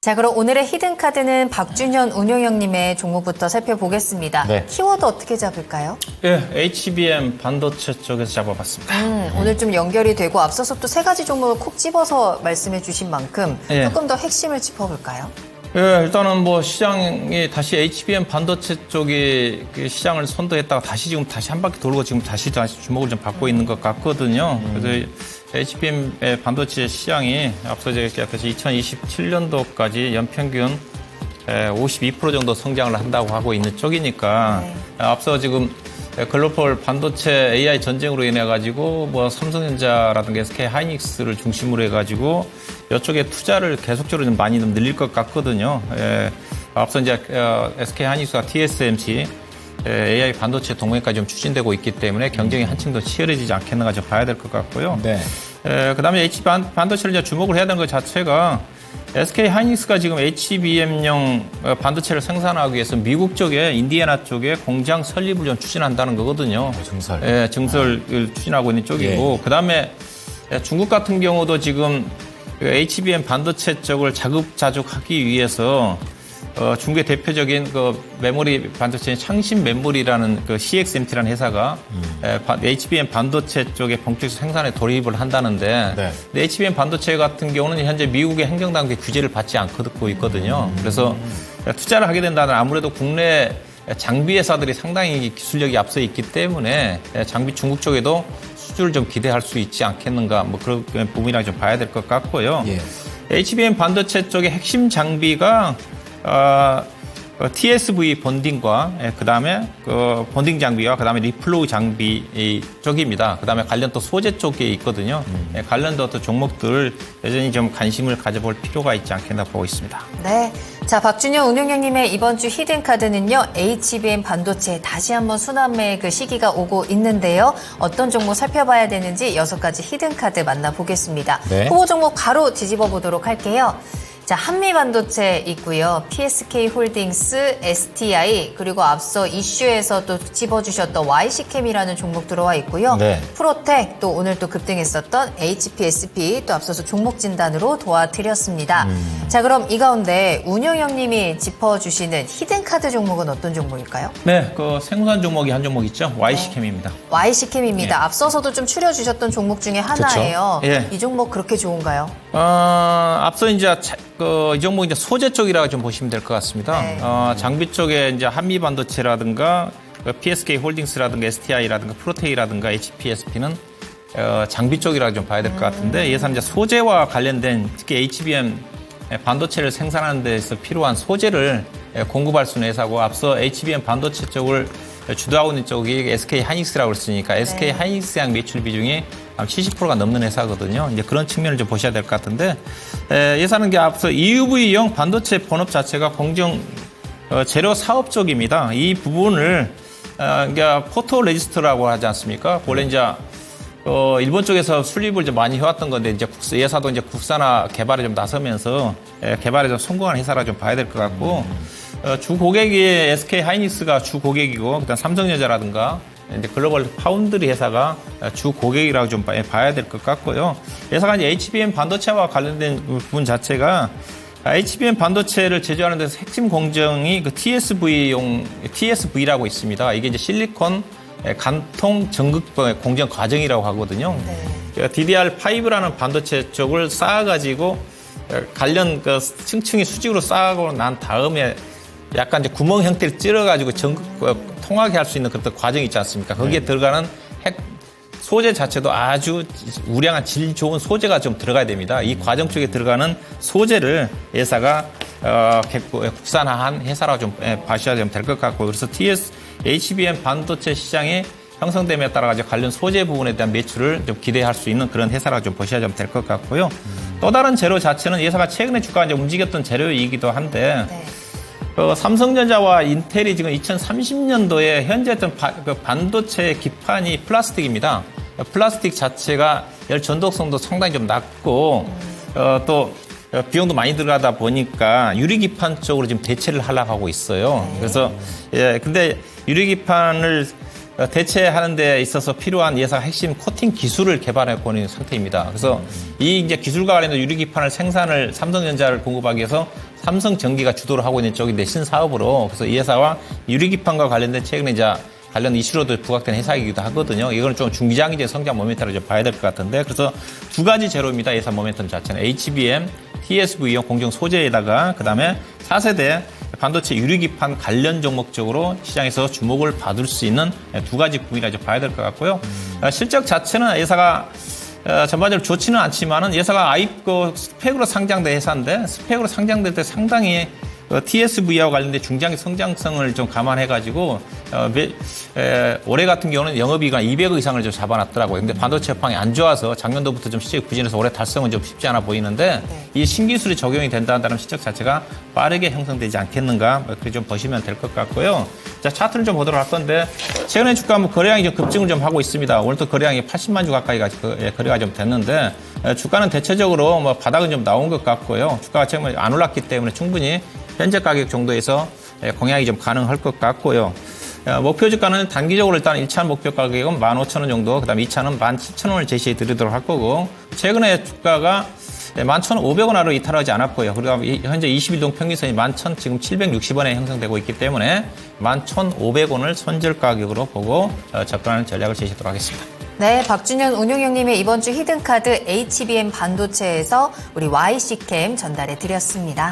자, 그럼 오늘의 히든카드는 박준현 운용형님의 종목부터 살펴보겠습니다. 네. 키워드 어떻게 잡을까요? 예, HBM 반도체 쪽에서 잡아봤습니다. 오늘 좀 연결이 되고 앞서서 또 세 가지 종목을 콕 집어서 말씀해 주신 만큼 예. 조금 더 핵심을 짚어볼까요? 예, 일단은 뭐 시장이 다시 HBM 반도체 쪽이 그 시장을 선도했다가 다시 한 바퀴 돌고 지금 다시 주목을 좀 받고 있는 것 같거든요. 그래서 HBM 반도체 시장이 앞서 제가 2027년도까지 연평균 52% 정도 성장을 한다고 하고 있는 쪽이니까 네. 앞서 지금 글로벌 반도체 AI 전쟁으로 인해 가지고 뭐 삼성전자라든가 SK 하이닉스를 중심으로 해 가지고 이쪽에 투자를 계속적으로 좀 많이 좀 늘릴 것 같거든요. 앞서 이제 SK 하이닉스와 TSMC AI 반도체 동맹까지 좀 추진되고 있기 때문에 경쟁이 한층 더 치열해지지 않겠는가 좀 봐야 될 것 같고요. 네. 그다음에 반도체를 이제 주목을 해야 되는 것 자체가 SK 하이닉스가 지금 HBM용 반도체를 생산하기 위해서 미국 쪽에 인디애나 쪽에 공장 설립을 좀 추진한다는 거거든요. 증설. 예, 증설을 추진하고 있는 쪽이고 그다음에 중국 같은 경우도 지금 HBM 반도체 쪽을 자급자족하기 위해서 중국의 대표적인 그 메모리 반도체인 창신 메모리라는 그 CXMT라는 회사가 HBM 반도체 쪽에 본격 생산에 돌입을 한다는데 네. 근데 HBM 반도체 같은 경우는 현재 미국의 행정당국의 규제를 받지 않고 있거든요. 그래서 투자를 하게 된다면 아무래도 국내 장비 회사들이 상당히 기술력이 앞서 있기 때문에 장비 중국 쪽에도 수주를 좀 기대할 수 있지 않겠는가 뭐 그런 부분이라 좀 봐야 될 것 같고요. 예. HBM 반도체 쪽의 핵심 장비가 TSV 본딩과 그다음에 그 본딩 장비와 그다음에 리플로우 장비 쪽입니다. 그다음에 관련 또 소재 쪽에 있거든요. 관련 또 종목들 여전히 좀 관심을 가져볼 필요가 있지 않겠나 보고 있습니다. 네. 자, 박준현 운용형님의 이번 주 히든카드는요, HBM 반도체 다시 한번 순환매의 그 시기가 오고 있는데요. 어떤 종목 살펴봐야 되는지 6가지 히든카드 만나보겠습니다. 네. 후보 종목 바로 뒤집어 보도록 할게요. 자, 한미반도체 있고요. PSK 홀딩스, STI, 그리고 앞서 이슈에서 또 집어주셨던 YC캠이라는 종목 들어와 있고요. 네. 프로텍, 또 오늘 또 급등했었던 HPSP, 또 앞서서 종목 진단으로 도와드렸습니다. 자, 그럼 이 가운데 운영형님이 짚어주시는 히든카드 종목은 어떤 종목일까요? 네, 그 생산 종목이 한 종목 있죠. YC캠입니다. YC캠입니다. 예. 앞서서도 좀 추려주셨던 종목 중에 하나예요. 예. 이 종목 그렇게 좋은가요? 앞서 이제 이 종목 이제 소재 쪽이라고 좀 보시면 될 것 같습니다. 네. 장비 쪽에 이제 한미 반도체라든가 PSK 홀딩스라든가 STI라든가 프로테이라든가 HPSP는 장비 쪽이라고 좀 봐야 될 것 같은데 예산 이제 소재와 관련된 특히 HBM 반도체를 생산하는 데서 필요한 소재를 공급할 수 있는 회사고 앞서 HBM 반도체 쪽을 주도하고 있는 쪽이 SK 하이닉스라고 했으니까 SK 하이닉스양 매출 비중이 70%가 넘는 회사거든요. 이제 그런 측면을 좀 보셔야 될 것 같은데 예산은 게 앞서 EUV용 반도체 본업 자체가 공정 재료 사업 쪽입니다. 이 부분을 그러니까 포토 레지스트라고 하지 않습니까? 원래 이제 일본 쪽에서 수립을 좀 많이 해왔던 건데 이제 예사도 이제 국산화 개발에 좀 나서면서 개발에 좀 성공한 회사라 좀 봐야 될 것 같고 주 고객이 SK 하이닉스가 주 고객이고 그다음 삼성전자라든가 이제 글로벌 파운드리 회사가 주 고객이라고 좀 봐야 될 것 같고요. 회사가 이제 HBM 반도체와 관련된 부분 자체가 HBM 반도체를 제조하는 데서 핵심 공정이 그 TSV라고 있습니다. 이게 이제 실리콘 간통 전극 공정 과정이라고 하거든요. 네. DDR5라는 반도체 쪽을 쌓아가지고 관련 그 층층이 수직으로 쌓아고 난 다음에 약간 이제 구멍 형태를 찌러가지고 전극 통하게 할 수 있는 그런 과정이 있지 않습니까? 거기에 들어가는 핵 소재 자체도 아주 우량한 질 좋은 소재가 좀 들어가야 됩니다. 이 과정 쪽에 들어가는 소재를 회사가 국산화한 회사라고 좀 봐셔야 될 것 같고 그래서 HBM 반도체 시장이 형성됨에 따라 가지고 관련 소재 부분에 대한 매출을 좀 기대할 수 있는 그런 회사라고 좀 보셔야 될 것 같고요. 또 다른 재료 자체는 회사가 최근에 주가가 이제 움직였던 재료이기도 한데 네. 삼성전자와 인텔이 지금 2030년도에 현재 했던 반도체 기판이 플라스틱입니다. 플라스틱 자체가 열 전도성도 상당히 좀 낮고 또 비용도 많이 들어가다 보니까 유리기판 쪽으로 지금 대체를 하려고 하고 있어요. 그래서 근데 유리기판을 대체하는 데 있어서 필요한 예상 핵심 코팅 기술을 개발하고 있는 상태입니다. 그래서 이 이제 기술과 관련된 유리기판을 생산을 삼성전자를 공급하기 위해서 삼성전기가 주도를 하고 있는 쪽인데 신사업으로 그래서 이 회사와 유리기판과 관련된 최근에 이제 관련 이슈로도 부각된 회사이기도 하거든요. 이거는 좀 중기장기적 성장 모멘텀을 좀 봐야 될 것 같은데 그래서 두 가지 재료입니다. 예산 모멘텀 자체는 HBM, TSV 이용 공정 소재에다가 그다음에 4세대 반도체 유리기판 관련 종목 쪽으로 시장에서 주목을 받을 수 있는 두 가지 부분이라 좀 봐야 될 것 같고요. 실적 자체는 회사가 전반적으로 좋지는 않지만은 회사가 스펙으로 상장된 회사인데 스펙으로 상장될 때 상당히 TSV와 관련된 중장기 성장성을 좀 감안해가지고 올해 같은 경우는 영업이익 200억 이상을 좀 잡아놨더라고요. 근데 반도체 업황이 안 좋아서 작년도부터 좀 실적 부진해서 올해 달성은 좀 쉽지 않아 보이는데 이 신기술이 적용이 된다는 실적 자체가 빠르게 형성되지 않겠는가 그렇게 좀 보시면 될 것 같고요. 자 차트를 좀 보도록 할 건데 최근에 주가 거래량이 좀 급증을 좀 하고 있습니다. 오늘도 거래량이 80만 주 가까이가 거래가 좀 됐는데 주가는 대체적으로 뭐 바닥은 좀 나온 것 같고요. 주가가 지금 안 올랐기 때문에 충분히 현재 가격 정도에서 공략이 좀 가능할 것 같고요. 목표 주가는 단기적으로 일단 1차 목표 가격은 15,000원 정도, 그 다음에 2차는 17,000원을 제시해 드리도록 할 거고, 최근에 주가가 11,500원 아래로 이탈하지 않았고요. 그리고 현재 20일동 평균선이 11,760원에 형성되고 있기 때문에 11,500원을 손절 가격으로 보고 접근하는 전략을 제시하도록 하겠습니다. 네, 박준현 운용형님의 이번 주 히든카드 HBM 반도체에서 우리 YC캠 전달해 드렸습니다.